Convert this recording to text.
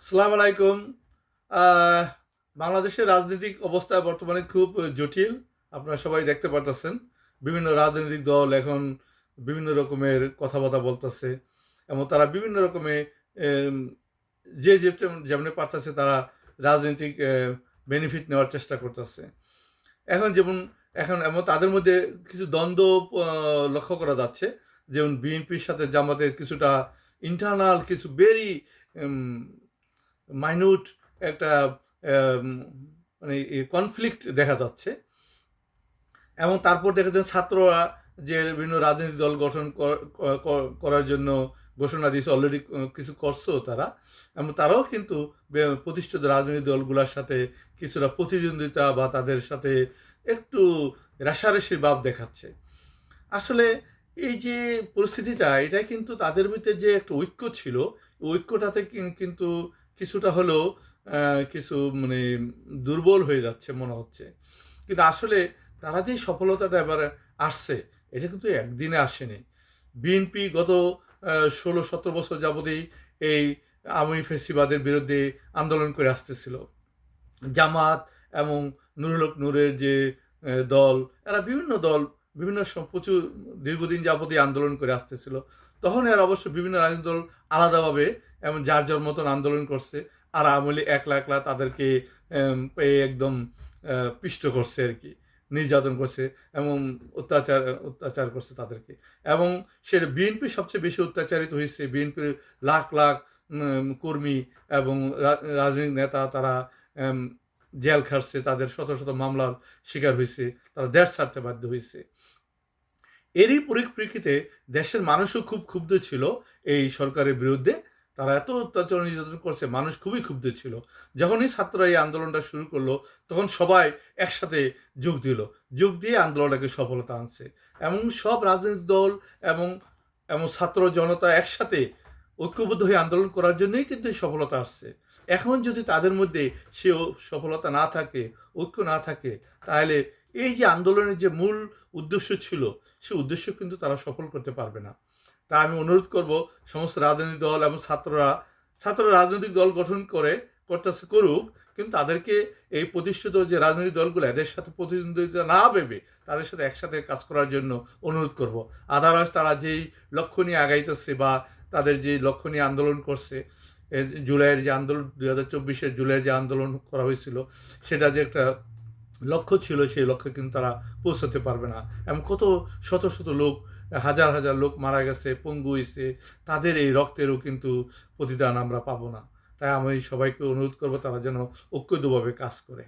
সালাম আলাইকুম। আহ, বাংলাদেশের রাজনৈতিক অবস্থা বর্তমানে খুব জটিল। আপনারা সবাই দেখতে পারতেছেন, বিভিন্ন রাজনৈতিক দল এখন বিভিন্ন রকমের কথাবার্তা বলতেছে এবং তারা বিভিন্ন রকমে এম, যে যেমন পারতেছে তারা রাজনৈতিক বেনিফিট নেওয়ার চেষ্টা করতেছে। এখন যেমন এখন এমন তাদের মধ্যে কিছু দ্বন্দ্ব লক্ষ্য করা যাচ্ছে। যেমন বিএনপির সাথে জামাতের কিছুটা ইন্টারনাল কিছু ভেরি মাইনিউট একটা আম, মানে কনফ্লিক্ট দেখা যাচ্ছে। এবং তারপর দেখা যাচ্ছে ছাত্ররা যে বিভিন্ন রাজনৈতিক দল গঠন করার জন্য ঘোষণা দিয়েছে, অলরেডি কিছু করছো তারা, এবং তারাও কিন্তু প্রতিষ্ঠিত রাজনৈতিক দলগুলোর সাথে কিছুটা প্রতিদ্বন্দ্বিতা বা তাদের সাথে একটু রেষারেষির ভাব দেখাচ্ছে। আসলে এই যে পরিস্থিতিটা, এটা কিন্তু তাদের ভিতরে যে একটা ঐক্য ছিল, ওই ঐক্যটাতে কিন্তু কিছুটা হলেও কিছু মানে দুর্বল হয়ে যাচ্ছে মনে হচ্ছে। কিন্তু আসলে তারা যে সফলতাটা এবার আসছে, এটা কিন্তু একদিনে আসেনি। বিএনপি গত 16-17 বছর যাবতেই এই আওয়ামী ফেসিবাদের বিরুদ্ধে আন্দোলন করে আসতেছিল। জামাত এবং নুরুল হক নূরের যে দল, এরা বিভিন্ন দল বিভিন্ন প্রচুর দীর্ঘদিন যাবতীয় আন্দোলন করে আসতেছিল। তখন এর অবশ্য বিভিন্ন রাজনৈতিক দল আলাদাভাবে এবং যার যার মতন আন্দোলন করছে। আর আওয়ামী লীগ একলা একলা তাদেরকে পেয়ে একদম পিষ্ট করছে আর কি, নির্যাতন করছে এবং অত্যাচার অত্যাচার করছে তাদেরকে। এবং সেটা বিএনপি সবচেয়ে বেশি অত্যাচারিত হয়েছে। বিএনপির লাখ লাখ কর্মী এবং রাজনৈতিক নেতা তারা জেল খাটছে, তাদের শত শত মামলার শিকার হয়েছে, তারা দেশ ছাড়তে বাধ্য হয়েছে। এরই পরিপ্রেক্ষিতে দেশের মানুষও খুব ক্ষুব্ধ ছিল এই সরকারের বিরুদ্ধে। তারা এত অত্যাচার নির্যাতন করছে, মানুষ খুবই ক্ষুব্ধ ছিল। যখনই ছাত্ররা এই আন্দোলনটা শুরু করলো, তখন সবাই একসাথে যোগ দিয়ে আন্দোলনটাকে সফলতা আনছে। এবং সব রাজনৈতিক দল এবং এবং ছাত্র জনতা একসাথে ঐক্যবদ্ধ হয়ে আন্দোলন করার জন্যই কিন্তু এই সফলতা আসছে। এখন যদি তাদের মধ্যে সে সফলতা না থাকে, ঐক্য না থাকে, তাহলে এই যে আন্দোলনের যে মূল উদ্দেশ্য ছিল, সে উদ্দেশ্য কিন্তু তারা সফল করতে পারবে না। তা আমি অনুরোধ করব সমস্ত রাজনৈতিক দল এবং ছাত্ররা রাজনৈতিক দল গঠন করুক, কিন্তু তাদেরকে এই প্রতিষ্ঠিত যে রাজনৈতিক দলগুলো, এদের সাথে প্রতিদ্বন্দ্বিতা না ভেবে তাদের সাথে একসাথে কাজ করার জন্য অনুরোধ করব। আদারওয়াইজ তারা যেই লক্ষ্য নিয়ে আগাইতেছে বা তাদের যে লক্ষ্য নিয়ে আন্দোলন করছে, জুলাইয়ের যে আন্দোলন 2024-এর জুলাইয়ের যে আন্দোলন করা হয়েছিল, সেটা যে একটা লক্ষ্য ছিল, সেই লক্ষ্যে কিন্তু তারা পৌঁছাতে পারবে না। এবং কত শত শত লোক, হাজার হাজার লোক মারা গেছে, পঙ্গু হয়েছে, তাদের এই রক্তেরও কিন্তু প্রতিদান আমরা পাবো না। তাই আমি সবাইকে অনুরোধ করবো তারা যেন ঐক্যবদ্ধভাবে কাজ করে।